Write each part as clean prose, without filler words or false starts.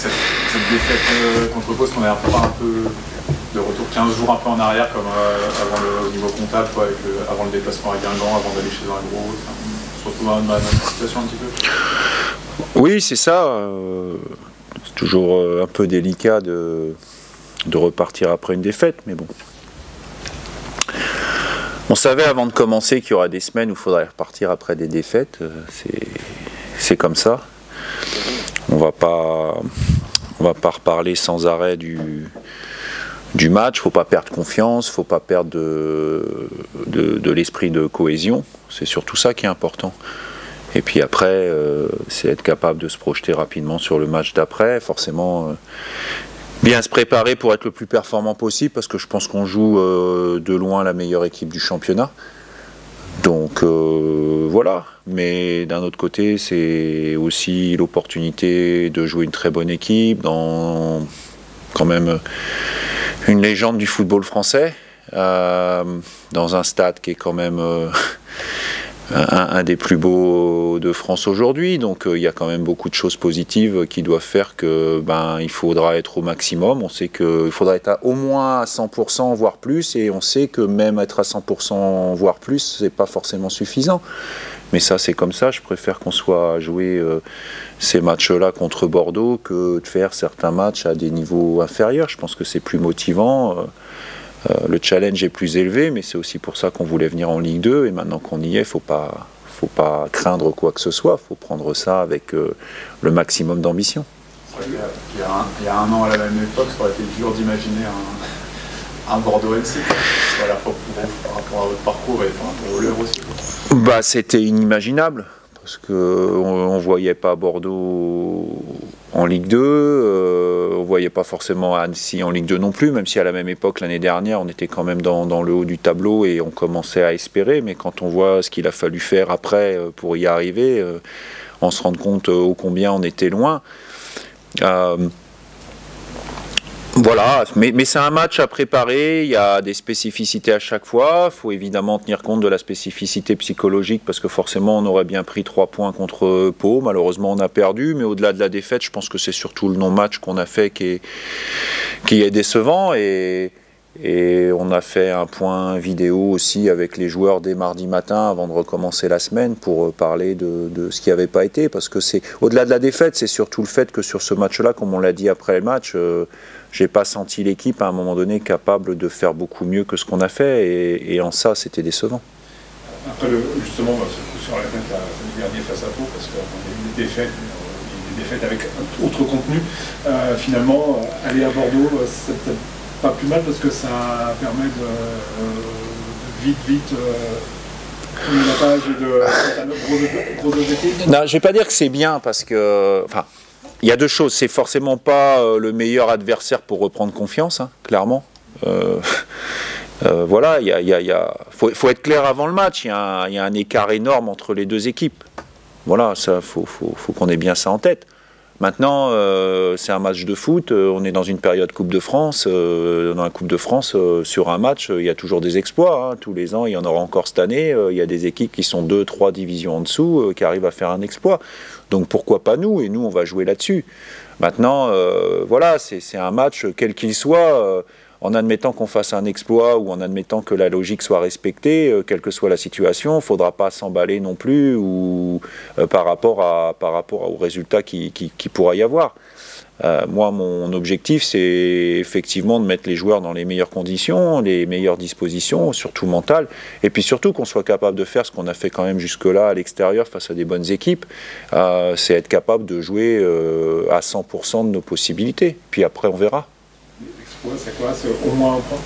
avec cette défaite contre Pau, qu'on est un peu de retour 15 jours un peu en arrière, comme avant au niveau comptable, quoi, avant le déplacement à Guingamp, avant d'aller chez un gros. On se retrouve dans la même situation un petit peu. Oui, c'est ça. C'est toujours un peu délicat de repartir après une défaite, mais bon. On savait avant de commencer qu'il y aura des semaines où il faudrait repartir après des défaites. C'est comme ça. On va pas reparler sans arrêt du match. Il ne faut pas perdre confiance, il ne faut pas perdre de l'esprit de cohésion. C'est surtout ça qui est important. Et puis après, c'est être capable de se projeter rapidement sur le match d'après. Forcément, bien se préparer pour être le plus performant possible, parce que je pense qu'on joue de loin la meilleure équipe du championnat. Donc voilà. Mais d'un autre côté, c'est aussi l'opportunité de jouer une très bonne équipe dans quand même une légende du football français, dans un stade qui est quand même un des plus beaux de France aujourd'hui. Donc il y a quand même beaucoup de choses positives qui doivent faire que il faudra être au maximum. On sait qu'il faudra être au moins à 100%, voire plus, et on sait que même être à 100%, voire plus, c'est pas forcément suffisant. Mais ça, c'est comme ça. Je préfère qu'on soit à jouer ces matchs-là contre Bordeaux que de faire certains matchs à des niveaux inférieurs. Je pense que c'est plus motivant. Le challenge est plus élevé, mais c'est aussi pour ça qu'on voulait venir en Ligue 2. Et maintenant qu'on y est, faut pas craindre quoi que ce soit. Il faut prendre ça avec le maximum d'ambition. Il y a un an, à la même époque, ça aurait été dur d'imaginer un Bordeaux-NC, à la fois par rapport à votre parcours et par rapport au leur aussi. C'était inimaginable, parce qu'on ne voyait pas Bordeaux en Ligue 2, on ne voyait pas forcément Annecy en Ligue 2 non plus, même si à la même époque, l'année dernière, on était quand même dans le haut du tableau et on commençait à espérer, mais quand on voit ce qu'il a fallu faire après pour y arriver, on se rend compte ô combien on était loin. Voilà, mais c'est un match à préparer, il y a des spécificités à chaque fois, il faut évidemment tenir compte de la spécificité psychologique, parce que forcément on aurait bien pris 3 points contre Pau, malheureusement on a perdu, mais au-delà de la défaite, je pense que c'est surtout le non-match qu'on a fait qui est décevant, et on a fait un point vidéo aussi avec les joueurs dès mardi matin avant de recommencer la semaine pour parler de ce qui n'avait pas été, parce que c'est au-delà de la défaite, c'est surtout le fait que sur ce match-là, comme on l'a dit après le match, j'ai pas senti l'équipe à un moment donné capable de faire beaucoup mieux que ce qu'on a fait, et en ça c'était décevant. Après justement, ce coup sur la tête samedi dernier face à Pau, parce qu'on a eu des défaites avec autre contenu, finalement aller à Bordeaux, c'est peut-être pas plus mal, parce que ça permet de vite tourner la page et de gros objectifs. Non, je vais pas dire que c'est bien, parce que il y a deux choses. C'est forcément pas le meilleur adversaire pour reprendre confiance, hein, clairement. Voilà, faut être clair avant le match. Il y a un écart énorme entre les deux équipes. Voilà, ça, faut qu'on ait bien ça en tête. Maintenant, c'est un match de foot. On est dans une période Coupe de France. Dans la Coupe de France, sur un match, il y a toujours des exploits. Hein. Tous les ans, il y en aura encore cette année. Il y a des équipes qui sont 2-3 divisions en dessous qui arrivent à faire un exploit. Donc pourquoi pas nous? Et nous, on va jouer là-dessus. Maintenant, voilà, c'est un match, quel qu'il soit, en admettant qu'on fasse un exploit ou en admettant que la logique soit respectée, quelle que soit la situation, il ne faudra pas s'emballer non plus par rapport au résultat qui pourra y avoir. Moi, mon objectif, c'est effectivement de mettre les joueurs dans les meilleures conditions, les meilleures dispositions, surtout mentales, et puis surtout qu'on soit capable de faire ce qu'on a fait quand même jusque-là à l'extérieur face à des bonnes équipes, c'est être capable de jouer à 100% de nos possibilités. Puis après, on verra. L'exploit, c'est quoi? C'est au moins un point?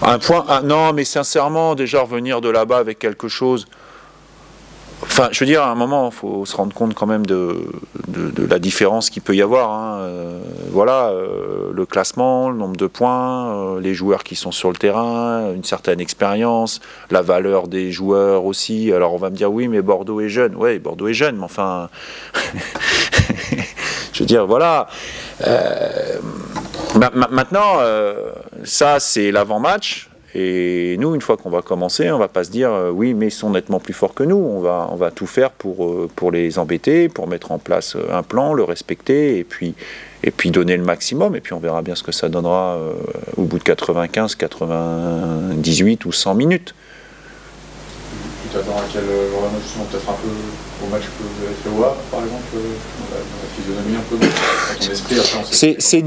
Un point? Non, mais sincèrement, déjà revenir de là-bas avec quelque chose... Enfin, je veux dire, à un moment, il faut se rendre compte quand même de la différence qu'il peut y avoir. Hein. Voilà, le classement, le nombre de points, les joueurs qui sont sur le terrain, une certaine expérience, la valeur des joueurs aussi. Alors on va me dire, oui, mais Bordeaux est jeune. Oui, Bordeaux est jeune, mais enfin... je veux dire, voilà. Maintenant, ça, c'est l'avant-match. Et nous, une fois qu'on va commencer, on ne va pas se dire oui, mais ils sont nettement plus forts que nous. On va tout faire pour les embêter, pour mettre en place un plan, le respecter et puis donner le maximum. Et puis on verra bien ce que ça donnera au bout de 95, 98 ou 100 minutes. Tu t'attends à quel genre de match, justement, peut-être un peu au match que vous avez fait au Havre, par exemple, dans la physionomie un peu, dans ton esprit, après on sait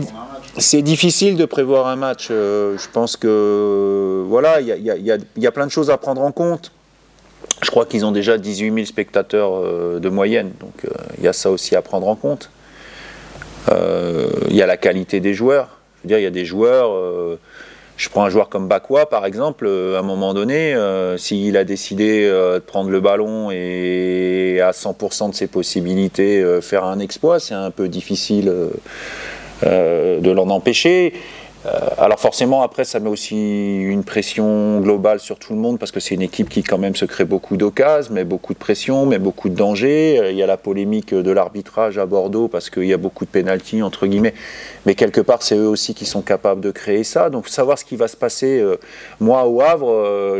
c'est difficile de prévoir un match. Je pense que voilà, il y a plein de choses à prendre en compte. Je crois qu'ils ont déjà 18 000 spectateurs de moyenne, donc il y a ça aussi à prendre en compte. Il y a la qualité des joueurs. Je veux dire, il y a des joueurs. Je prends un joueur comme Bakwa, par exemple. À un moment donné, s'il a décidé de prendre le ballon et à 100% de ses possibilités faire un exploit, c'est un peu difficile. De l'en empêcher. Alors forcément, après, ça met aussi une pression globale sur tout le monde parce que c'est une équipe qui quand même se crée beaucoup d'occasions, met beaucoup de pression, met beaucoup de dangers. Il y a la polémique de l'arbitrage à Bordeaux parce qu'il y a beaucoup de pénaltys, entre guillemets. Mais quelque part, c'est eux aussi qui sont capables de créer ça. Donc, savoir ce qui va se passer, moi, au Havre,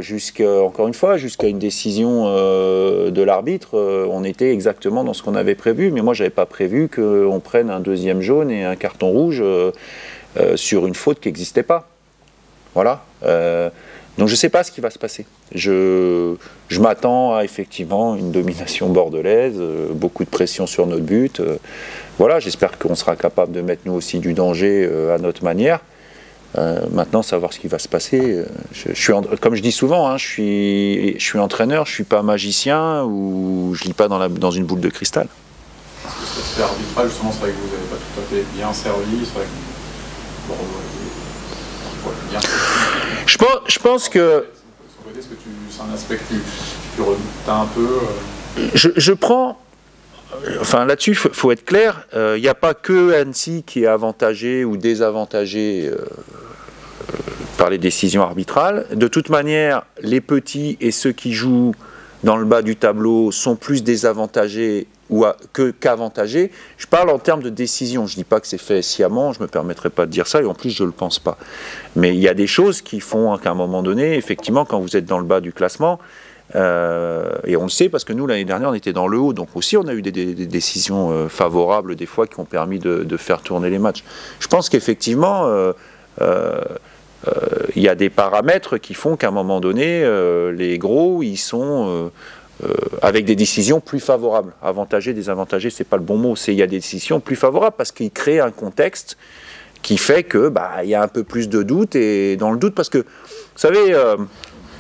encore une fois, jusqu'à une décision de l'arbitre, on était exactement dans ce qu'on avait prévu. Mais moi, je n'avais pas prévu qu'on prenne un deuxième jaune et un carton rouge sur une faute qui n'existait pas. Voilà. Donc je ne sais pas ce qui va se passer. Je m'attends à effectivement une domination bordelaise, beaucoup de pression sur notre but. Voilà, j'espère qu'on sera capable de mettre nous aussi du danger à notre manière. Maintenant, savoir ce qui va se passer. Comme je dis souvent, hein, je suis entraîneur, je ne suis pas magicien ou je ne lis pas dans une boule de cristal. Parce que cet aspect arbitral, justement, c'est vrai que vous n'avez pas tout à fait bien servi. C'est vrai que je pense que c'est un aspect que tu redoutes un peu. Je prends. Enfin, là-dessus, il faut être clair. Il n'y a pas que Annecy qui est avantagé ou désavantagé par les décisions arbitrales. De toute manière, les petits et ceux qui jouent dans le bas du tableau sont plus désavantagés qu'avantagés. Je parle en termes de décision. Je ne dis pas que c'est fait sciemment, je ne me permettrai pas de dire ça, et en plus je ne le pense pas. Mais il y a des choses qui font qu'à un moment donné, effectivement, quand vous êtes dans le bas du classement, et on le sait parce que nous, l'année dernière, on était dans le haut, donc aussi on a eu des décisions favorables des fois qui ont permis de faire tourner les matchs. Je pense qu'effectivement, il y a des paramètres qui font qu'à un moment donné, les gros, ils sont... avec des décisions plus favorables. Avantagés, désavantagés, c'est pas le bon mot. Il y a des décisions plus favorables parce qu'ils créent un contexte qui fait que il y a un peu plus de doute et dans le doute parce que, vous savez,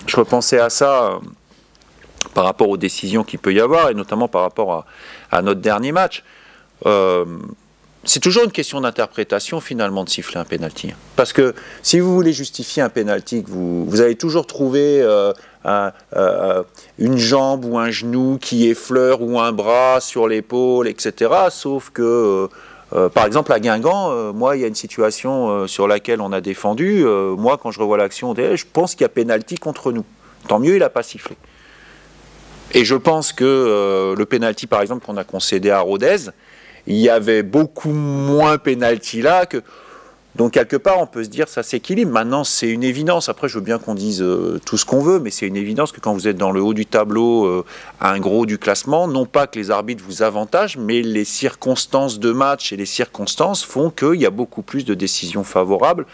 je repensais à ça par rapport aux décisions qu'il peut y avoir et notamment par rapport à notre dernier match. C'est toujours une question d'interprétation finalement de siffler un pénalty. Parce que si vous voulez justifier un pénalty, vous allez toujours trouver une jambe ou un genou qui effleure ou un bras sur l'épaule, etc. Sauf que, par exemple à Guingamp, moi il y a une situation sur laquelle on a défendu. Moi quand je revois l'action, je pense qu'il y a pénalty contre nous. Tant mieux, il n'a pas sifflé. Et je pense que le pénalty par exemple qu'on a concédé à Rodez, il y avait beaucoup moins pénalty là que... Donc quelque part on peut se dire ça s'équilibre. Maintenant c'est une évidence, après je veux bien qu'on dise tout ce qu'on veut, mais c'est une évidence que quand vous êtes dans le haut du tableau, un gros du classement, non pas que les arbitres vous avantagent, mais les circonstances de match et les circonstances font qu'il y a beaucoup plus de décisions favorables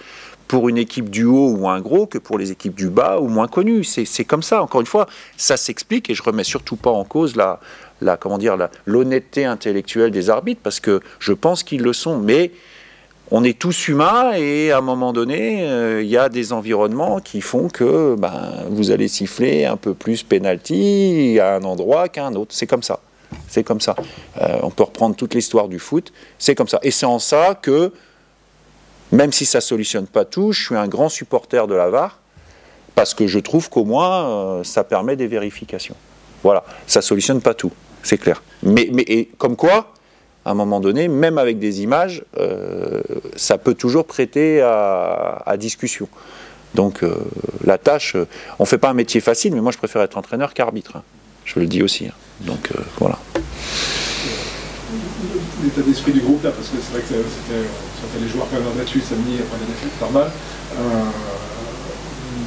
pour une équipe du haut ou un gros que pour les équipes du bas ou moins connues. C'est comme ça, encore une fois, ça s'explique et je remets surtout pas en cause l'honnêteté intellectuelle des arbitres parce que je pense qu'ils le sont, mais on est tous humains et à un moment donné, il y a des environnements qui font que vous allez siffler un peu plus penalty à un endroit qu'à un autre. C'est comme ça. C'est comme ça. On peut reprendre toute l'histoire du foot. C'est comme ça. Et c'est en ça que, même si ça ne solutionne pas tout, je suis un grand supporter de la VAR parce que je trouve qu'au moins, ça permet des vérifications. Voilà. Ça ne solutionne pas tout. C'est clair. Mais comme quoi, à un moment donné, même avec des images, ça peut toujours prêter à discussion. Donc la tâche, on ne fait pas un métier facile, mais moi je préfère être entraîneur qu'arbitre. Hein. Je le dis aussi. Hein. Donc voilà. L'état d'esprit du groupe là, parce que c'est vrai que c'était les joueurs quand même abattus samedi après la défaite, normal.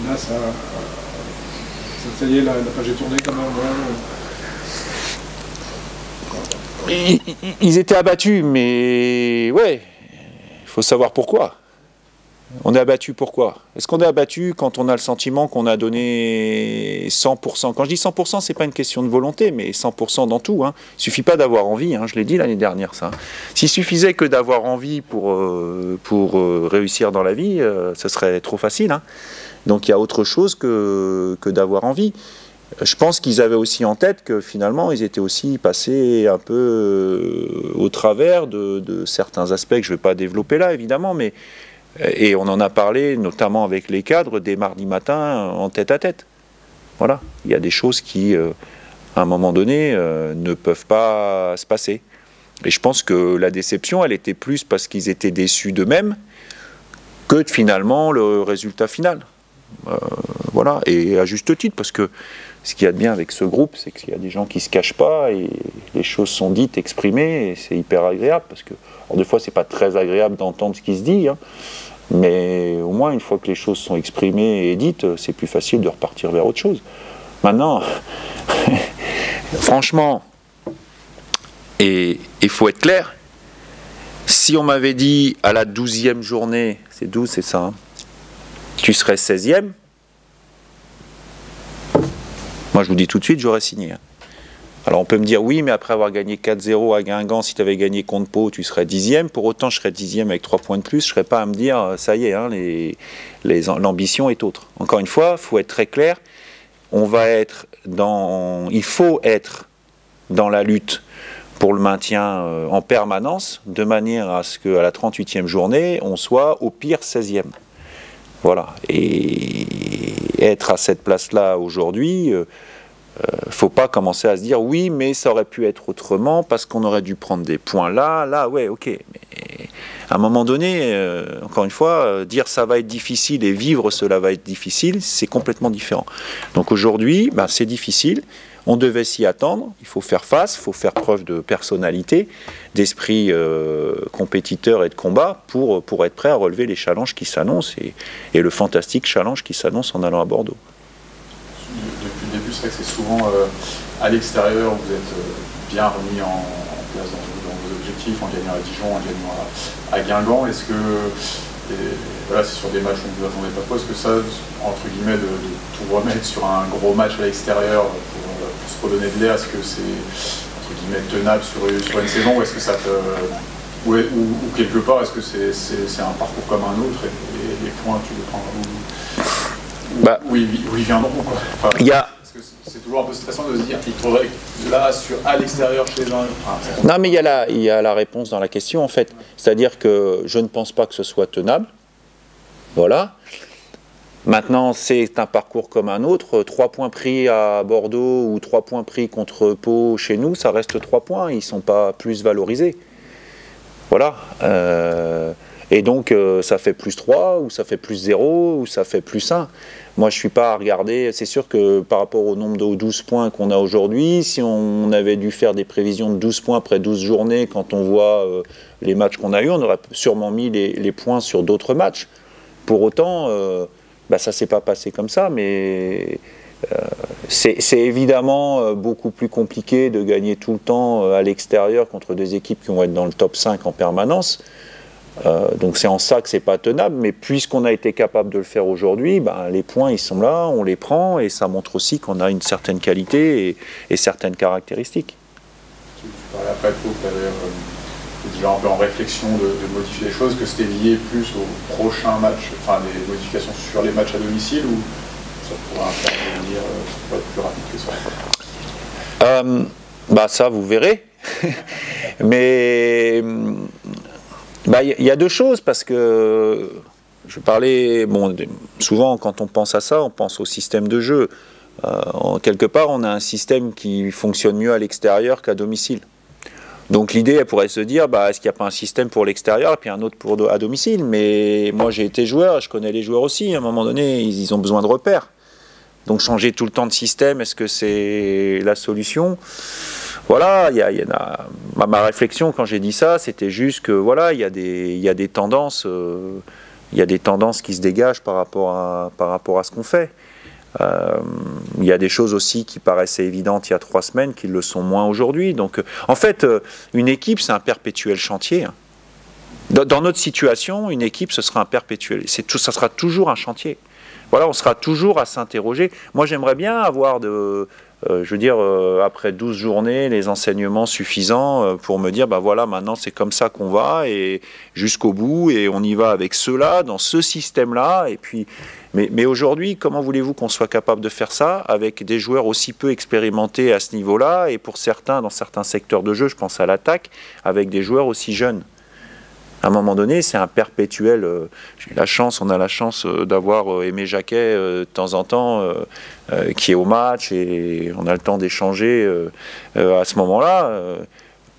Là, ça y est, la page est tournée quand même. Ouais. Ils étaient abattus, mais ouais, il faut savoir pourquoi. On est abattu pourquoi? Est-ce qu'on est abattu quand on a le sentiment qu'on a donné 100%? Quand je dis 100%, c'est pas une question de volonté, mais 100% dans tout. Hein. Il suffit pas d'avoir envie, hein, je l'ai dit l'année dernière ça. S'il suffisait que d'avoir envie pour réussir dans la vie, ce serait trop facile. Hein. Donc il y a autre chose que d'avoir envie. Je pense qu'ils avaient aussi en tête que finalement ils étaient aussi passés un peu au travers de certains aspects que je ne vais pas développer là évidemment, mais et on en a parlé notamment avec les cadres dès mardi matin en tête à tête. Voilà, il y a des choses qui, à un moment donné, ne peuvent pas se passer. Et je pense que la déception, elle était plus parce qu'ils étaient déçus d'eux-mêmes que finalement le résultat final. Voilà, et à juste titre, parce que ce qu'il y a de bien avec ce groupe, c'est qu'il y a des gens qui ne se cachent pas et les choses sont dites, exprimées, et c'est hyper agréable, parce que, alors des fois, c'est pas très agréable d'entendre ce qui se dit, hein, mais au moins, une fois que les choses sont exprimées et dites, c'est plus facile de repartir vers autre chose. Maintenant, franchement, et il faut être clair, si on m'avait dit à la 12e journée, c'est 12, c'est ça, hein, tu serais 16e, moi je vous dis tout de suite, j'aurais signé. Hein. Alors on peut me dire, oui, mais après avoir gagné 4-0 à Guingamp, si tu avais gagné contre Pau, tu serais 10e. Pour autant, je serais 10e avec 3 points de plus. Je ne serais pas à me dire, ça y est, hein, l'ambition est autre. Encore une fois, il faut être très clair. Il faut être dans la lutte pour le maintien en permanence, de manière à ce qu'à la 38e journée, on soit au pire 16e. Voilà. Et être à cette place-là aujourd'hui... faut pas commencer à se dire oui mais ça aurait pu être autrement parce qu'on aurait dû prendre des points là, ouais ok, mais à un moment donné, encore une fois, dire ça va être difficile et vivre cela va être difficile, c'est complètement différent. Donc aujourd'hui, c'est difficile, on devait s'y attendre, il faut faire face, il faut faire preuve de personnalité, d'esprit compétiteur et de combat pour être prêt à relever les challenges qui s'annoncent et le fantastique challenge qui s'annonce en allant à Bordeaux. Depuis le début, c'est vrai que c'est souvent à l'extérieur, vous êtes bien remis en place dans vos objectifs, en gagnant à Dijon, en gagnant à Guingamp. Est-ce que, voilà, c'est sur des matchs où vous ne vous attendez pas trop, est-ce que ça, entre guillemets, de tout remettre sur un gros match à l'extérieur pour se redonner de l'air, est-ce que c'est, entre guillemets, tenable sur une saison, ou est-ce que ça te... Ou quelque part, est-ce que c'est un parcours comme un autre et les points, tu les prends où ils viendront, quoi. Enfin, parce que c'est toujours un peu stressant de se dire qu'il faudrait là, à l'extérieur, chez un... Non, mais il y a la réponse dans la question, en fait. C'est-à-dire que je ne pense pas que ce soit tenable. Voilà. Maintenant, c'est un parcours comme un autre. 3 points pris à Bordeaux ou 3 points pris contre Pau chez nous, ça reste 3 points. Ils ne sont pas plus valorisés. Voilà. Et donc, ça fait plus 3, ou ça fait plus 0, ou ça fait plus 1. Moi, je ne suis pas à regarder. C'est sûr que par rapport au nombre de 12 points qu'on a aujourd'hui, si on avait dû faire des prévisions de 12 points après 12 journées, quand on voit les matchs qu'on a eus, on aurait sûrement mis les points sur d'autres matchs. Pour autant, ça ne s'est pas passé comme ça, mais c'est évidemment beaucoup plus compliqué de gagner tout le temps à l'extérieur contre des équipes qui vont être dans le top 5 en permanence. Donc c'est en ça que c'est pas tenable, mais puisqu'on a été capable de le faire aujourd'hui, les points ils sont là, on les prend et ça montre aussi qu'on a une certaine qualité et certaines caractéristiques. Tu parlais après de tu avais déjà un peu en réflexion de modifier les choses, que c'était lié plus au prochain match, enfin des modifications sur les matchs à domicile, ou ça pourrait intervenir, ça pourrait être plus rapide que ça? Ça vous verrez, mais y a deux choses, parce que je parlais, souvent quand on pense à ça, on pense au système de jeu. Quelque part, on a un système qui fonctionne mieux à l'extérieur qu'à domicile. Donc l'idée, elle pourrait se dire, est-ce qu'il n'y a pas un système pour l'extérieur et puis un autre à domicile? Mais moi, j'ai été joueur, je connais les joueurs aussi. À un moment donné, ils ont besoin de repères. Donc changer tout le temps de système, est-ce que c'est la solution? Voilà, ma réflexion quand j'ai dit ça, c'était juste que voilà, il y a des tendances il y a des tendances qui se dégagent par rapport à ce qu'on fait. Il y a des choses aussi qui paraissaient évidentes il y a 3 semaines qui le sont moins aujourd'hui. Donc, en fait, une équipe, c'est un perpétuel chantier. Dans notre situation, une équipe, ce sera un perpétuel. Ça sera toujours un chantier. Voilà, on sera toujours à s'interroger. Moi, j'aimerais bien avoir après 12 journées, les enseignements suffisants pour me dire, voilà, maintenant c'est comme ça qu'on va, et jusqu'au bout, et on y va avec ceux-là, dans ce système-là, et puis... Mais aujourd'hui, comment voulez-vous qu'on soit capable de faire ça avec des joueurs aussi peu expérimentés à ce niveau-là, et pour certains, dans certains secteurs de jeu, je pense à l'attaque, avec des joueurs aussi jeunes? À un moment donné, c'est un perpétuel. On a la chance d'avoir Aimé Jacquet de temps en temps, qui est au match, et on a le temps d'échanger à ce moment-là.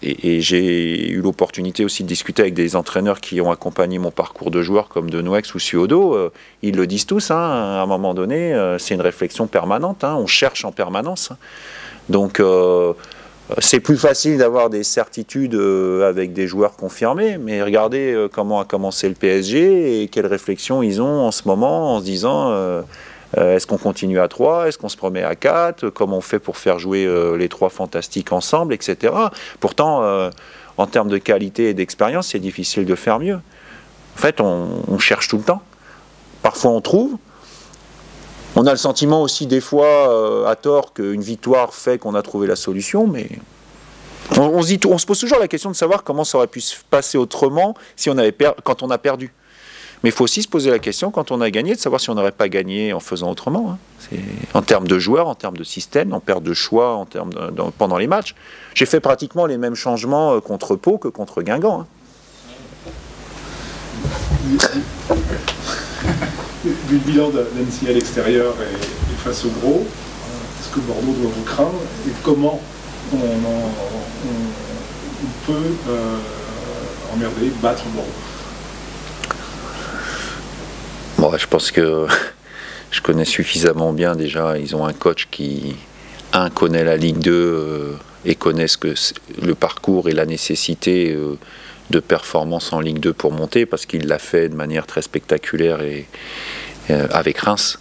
Et j'ai eu l'opportunité aussi de discuter avec des entraîneurs qui ont accompagné mon parcours de joueur, comme Denouex ou Suodo. Ils le disent tous, à un moment donné, c'est une réflexion permanente, on cherche en permanence. Donc, c'est plus facile d'avoir des certitudes avec des joueurs confirmés, mais regardez comment a commencé le PSG et quelles réflexions ils ont en ce moment en se disant est-ce qu'on continue à 3, est-ce qu'on se promet à 4, comment on fait pour faire jouer les 3 fantastiques ensemble, etc. Pourtant, en termes de qualité et d'expérience, c'est difficile de faire mieux. En fait, on cherche tout le temps. Parfois, on trouve. On a le sentiment aussi des fois, à tort, qu'une victoire fait qu'on a trouvé la solution, mais on se pose toujours la question de savoir comment ça aurait pu se passer autrement si quand on a perdu. Mais il faut aussi se poser la question, quand on a gagné, de savoir si on n'aurait pas gagné en faisant autrement. En termes de joueurs, en termes de système, en termes de choix, pendant les matchs. J'ai fait pratiquement les mêmes changements contre Pau que contre Guingamp. Du bilan d'Annecy à l'extérieur et face au gros, est-ce que Bordeaux doit vous craindre, et comment on peut emmerder, battre Bordeaux? Je pense que je connais suffisamment bien déjà. Ils ont un coach qui, connaît la Ligue 2 et connaît le parcours et la nécessité de performance en Ligue 2 pour monter, parce qu'il l'a fait de manière très spectaculaire et avec Reims.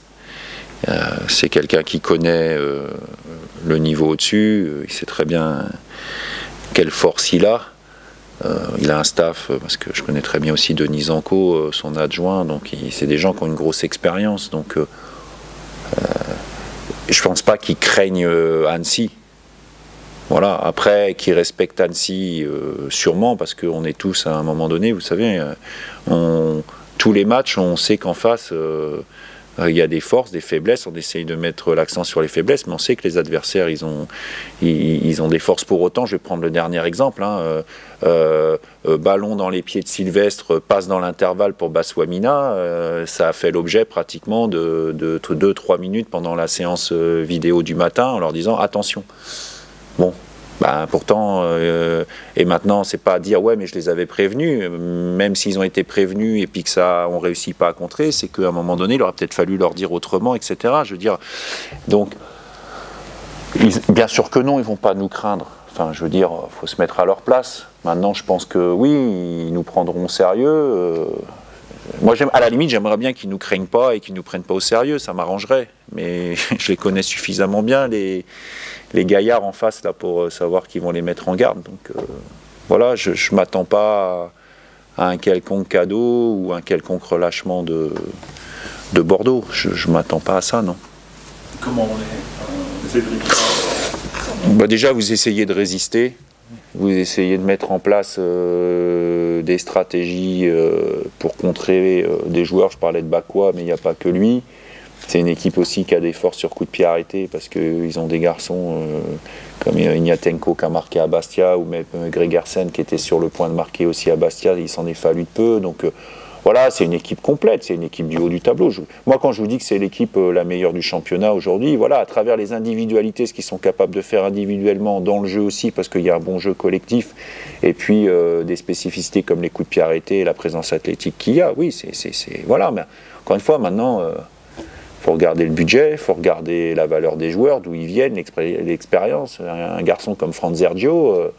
C'est quelqu'un qui connaît le niveau au-dessus, il sait très bien quelle force il a. Il a un staff, parce que je connais très bien aussi Denis Zanco, son adjoint, donc c'est des gens qui ont une grosse expérience, donc je pense pas qu'ils craignent Annecy. Voilà, après, qu'ils respectent Annecy, sûrement, parce qu'on est tous à un moment donné, vous savez, tous les matchs, on sait qu'en face, il y a des forces, des faiblesses, on essaye de mettre l'accent sur les faiblesses, mais on sait que les adversaires, ils ont des forces pour autant. Je vais prendre le dernier exemple, ballon dans les pieds de Sylvestre, passe dans l'intervalle pour Baswamina, ça a fait l'objet pratiquement de 2-3 minutes pendant la séance vidéo du matin, en leur disant attention. Bon, pourtant, et maintenant, c'est pas à dire ouais, mais je les avais prévenus, même s'ils ont été prévenus et puis que on réussit pas à contrer, c'est qu'à un moment donné, il aurait peut-être fallu leur dire autrement, etc. Je veux dire, donc, bien sûr que non, ils vont pas nous craindre. Enfin, je veux dire, faut se mettre à leur place. Maintenant, je pense que oui, ils nous prendront au sérieux. Moi, à la limite, j'aimerais bien qu'ils nous craignent pas et qu'ils nous prennent pas au sérieux, ça m'arrangerait. Mais je les connais suffisamment bien, les gaillards en face, là, pour savoir qu'ils vont les mettre en garde. Donc voilà, je ne m'attends pas à un quelconque cadeau ou un quelconque relâchement de Bordeaux. Je ne m'attends pas à ça, non. Comment on essaie de récupérer? Déjà, vous essayez de résister. Vous essayez de mettre en place des stratégies pour contrer des joueurs. Je parlais de Bakwa, mais il n'y a pas que lui. C'est une équipe aussi qui a des forces sur coup de pied arrêté, parce qu'ils ont des garçons comme Ignatenko qui a marqué à Bastia, ou même Gregersen qui était sur le point de marquer aussi à Bastia. Il s'en est fallu de peu. Donc voilà, c'est une équipe complète, c'est une équipe du haut du tableau. Moi, quand je vous dis que c'est l'équipe la meilleure du championnat aujourd'hui, voilà, à travers les individualités, ce qu'ils sont capables de faire individuellement dans le jeu aussi, parce qu'il y a un bon jeu collectif, et puis des spécificités comme les coups de pied arrêtés et la présence athlétique qu'il y a, oui, voilà. Mais encore une fois, maintenant, faut regarder le budget, il faut regarder la valeur des joueurs, d'où ils viennent, l'expérience. Un garçon comme Franz Sergio,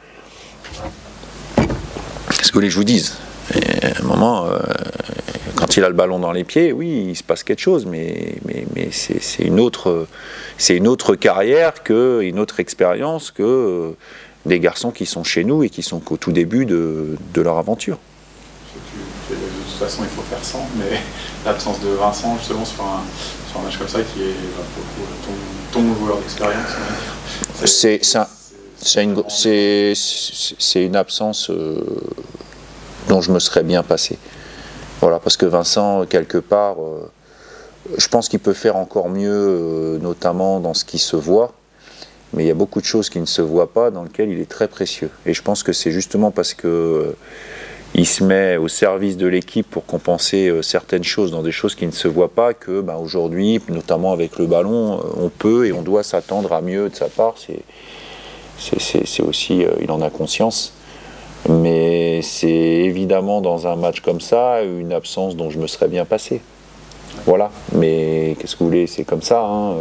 qu'est-ce que vous voulez que je vous dise? Et à un moment, quand Quand il a le ballon dans les pieds, oui, il se passe quelque chose, mais c'est une autre carrière, une autre expérience que des garçons qui sont chez nous et qui sont qu'au tout début de leur aventure. De toute façon, il faut faire sans, mais l'absence de Vincent, justement, sur un match comme ça, qui est ton joueur d'expérience, c'est une absence dont je me serais bien passé. Voilà, parce que Vincent, quelque part, je pense qu'il peut faire encore mieux, notamment dans ce qui se voit, mais il y a beaucoup de choses qui ne se voient pas, dans lesquelles il est très précieux. Et je pense que c'est justement parce que il se met au service de l'équipe pour compenser certaines choses dans des choses qui ne se voient pas, que aujourd'hui, notamment avec le ballon, on peut et on doit s'attendre à mieux de sa part. C'est aussi, il en a conscience. Mais c'est évidemment dans un match comme ça, une absence dont je me serais bien passé. Voilà, mais qu'est-ce que vous voulez, c'est comme ça. Hein.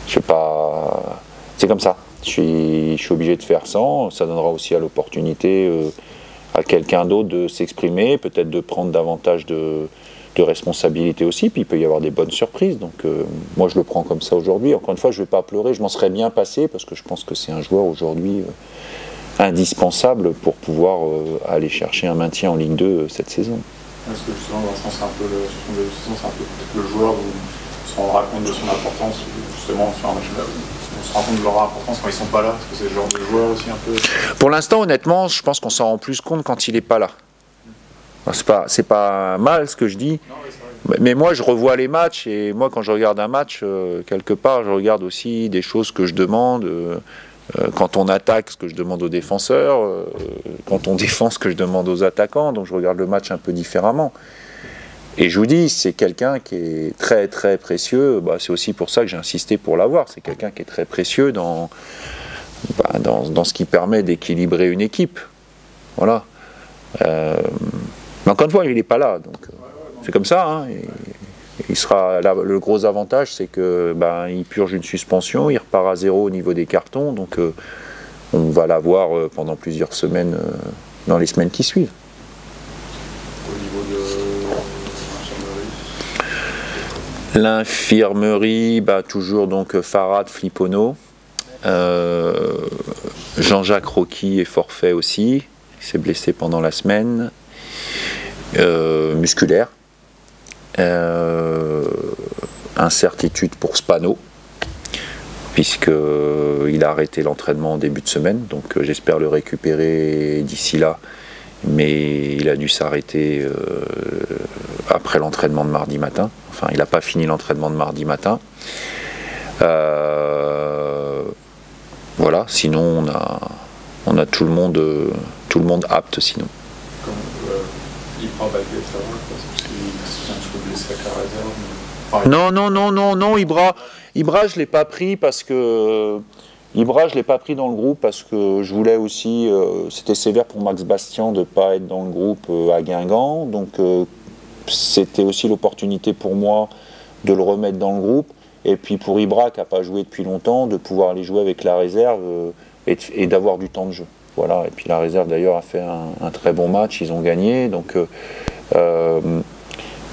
Je sais pas, c'est comme ça. Je suis obligé de faire sans. Ça donnera aussi à l'opportunité à quelqu'un d'autre de s'exprimer, peut-être de prendre davantage de responsabilité aussi. Puis il peut y avoir des bonnes surprises. Donc moi je le prends comme ça aujourd'hui. Encore une fois, je ne vais pas pleurer. Je m'en serais bien passé parce que je pense que c'est un joueur aujourd'hui indispensable pour pouvoir aller chercher un maintien en Ligue 2 cette saison. Parce que justement, Vincent, c'est un peu le joueur où on se rend compte de son importance, justement, sur un match là, on se rend compte de leur importance quand ils ne sont pas là, parce que c'est le genre de joueur aussi un peu... Pour l'instant, honnêtement, je pense qu'on s'en rend plus compte quand il n'est pas là. C'est pas mal ce que je dis, non, mais moi je revois les matchs, et moi quand je regarde un match, quelque part, je regarde aussi des choses que je demande... quand on attaque, ce que je demande aux défenseurs, quand on défend, ce que je demande aux attaquants, donc je regarde le match un peu différemment. Et je vous dis, c'est quelqu'un qui est très très précieux, c'est aussi pour ça que j'ai insisté pour l'avoir, c'est quelqu'un qui est très précieux dans ce qui permet d'équilibrer une équipe. Voilà. Mais encore une fois, il n'est pas là, donc c'est comme ça, hein, il sera là, le gros avantage, c'est que il purge une suspension, il repart à 0 au niveau des cartons, donc on va l'avoir pendant plusieurs semaines dans les semaines qui suivent. Au niveau de l'infirmerie, toujours donc Farad, Flippono, Jean-Jacques Rocky est forfait aussi, il s'est blessé pendant la semaine, musculaire. Incertitude pour Spano, puisqu'il a arrêté l'entraînement en début de semaine, donc j'espère le récupérer d'ici là, mais il a dû s'arrêter après l'entraînement de mardi matin, enfin il n'a pas fini l'entraînement de mardi matin. Voilà, sinon on a tout le monde apte sinon. Non, Ibra, je l'ai pas pris parce que Ibra, je l'ai pas pris dans le groupe parce que je voulais aussi, c'était sévère pour Max Bastian de pas être dans le groupe à Guingamp, donc c'était aussi l'opportunité pour moi de le remettre dans le groupe, et puis pour Ibra qui n'a pas joué depuis longtemps, de pouvoir aller jouer avec la réserve et d'avoir du temps de jeu. Voilà, et puis la réserve d'ailleurs a fait un très bon match, ils ont gagné, donc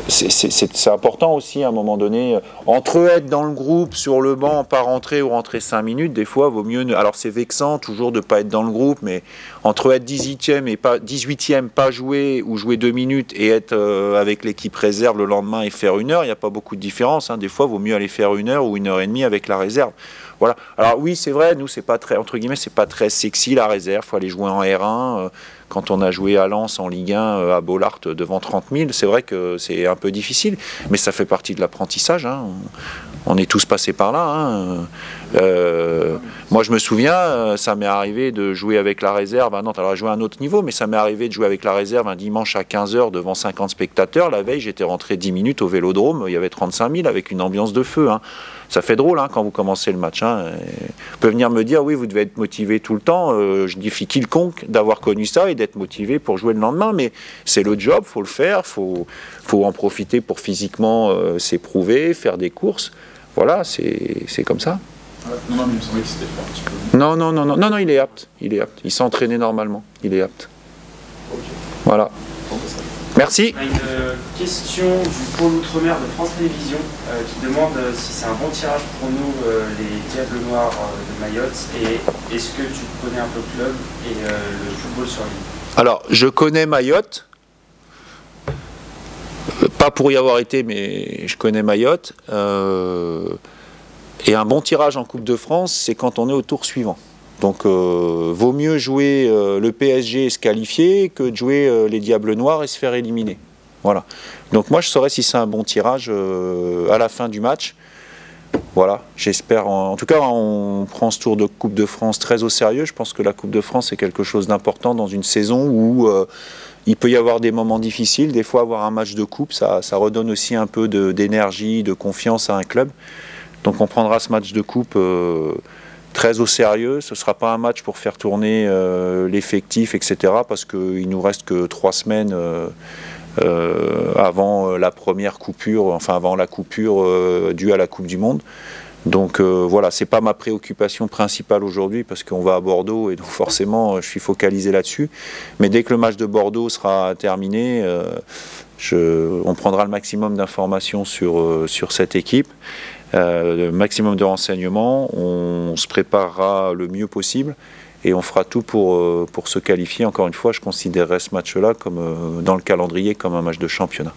c'est important aussi à un moment donné, entre être dans le groupe, sur le banc, pas rentrer ou rentrer 5 minutes, des fois vaut mieux, alors c'est vexant toujours de ne pas être dans le groupe, mais entre être 18e et pas 18e, pas jouer ou jouer 2 minutes et être avec l'équipe réserve le lendemain et faire 1 heure, il n'y a pas beaucoup de différence, hein. Des fois vaut mieux aller faire 1 heure ou 1 heure et demie avec la réserve. Voilà. Alors oui, c'est vrai, nous c'est pas très, entre guillemets, c'est pas très sexy la réserve, faut aller jouer en R1. Quand on a joué à Lens en Ligue 1 à Bollaert devant 30 000, c'est vrai que c'est un peu difficile, mais ça fait partie de l'apprentissage, hein. On est tous passés par là, hein. Moi je me souviens, ça m'est arrivé de jouer avec la réserve à Nantes, alors j'ai joué à un autre niveau, mais ça m'est arrivé de jouer avec la réserve un dimanche à 15 h devant 50 spectateurs. La veille j'étais rentré 10 minutes au Vélodrome, il y avait 35 000 avec une ambiance de feu, hein. Ça fait drôle, hein, quand vous commencez le match, hein. On peut venir me dire, oui, vous devez être motivé tout le temps. Je défie quiconque d'avoir connu ça et d'être motivé pour jouer le lendemain, mais c'est le job, faut le faire, faut en profiter pour physiquement s'éprouver, faire des courses. Voilà, c'est comme ça. Non, mais il me semblait que c'était fait un petit peu. Non, il est apte. Il s'est entraîné normalement, il est apte. Ok. Voilà. Bon, ça. Merci. On a une question du pôle Outre-mer de France Télévisions qui demande si c'est un bon tirage pour nous, les Diables Noirs de Mayotte, et est-ce que tu connais un peu le club et le football sur l'île? Alors, je connais Mayotte. Pas pour y avoir été, mais je connais Mayotte. Et un bon tirage en Coupe de France, c'est quand on est au tour suivant. Donc, vaut mieux jouer le PSG et se qualifier que de jouer les Diables Noirs et se faire éliminer. Voilà. Donc, moi, je saurais si c'est un bon tirage à la fin du match. Voilà, j'espère. En tout cas, on prend ce tour de Coupe de France très au sérieux. Je pense que la Coupe de France, c'est quelque chose d'important dans une saison où il peut y avoir des moments difficiles. Des fois, avoir un match de coupe, ça redonne aussi un peu d'énergie, de confiance à un club. Donc, on prendra ce match de coupe très au sérieux. Ce ne sera pas un match pour faire tourner l'effectif, etc. Parce qu'il nous reste que 3 semaines avant la première coupure, enfin avant la coupure due à la Coupe du Monde. Donc voilà, c'est pas ma préoccupation principale aujourd'hui parce qu'on va à Bordeaux et donc forcément je suis focalisé là-dessus. Mais dès que le match de Bordeaux sera terminé, on prendra le maximum d'informations sur cette équipe, le maximum de renseignements, on se préparera le mieux possible et on fera tout pour se qualifier. Encore une fois, je considérerais ce match-là comme dans le calendrier comme un match de championnat.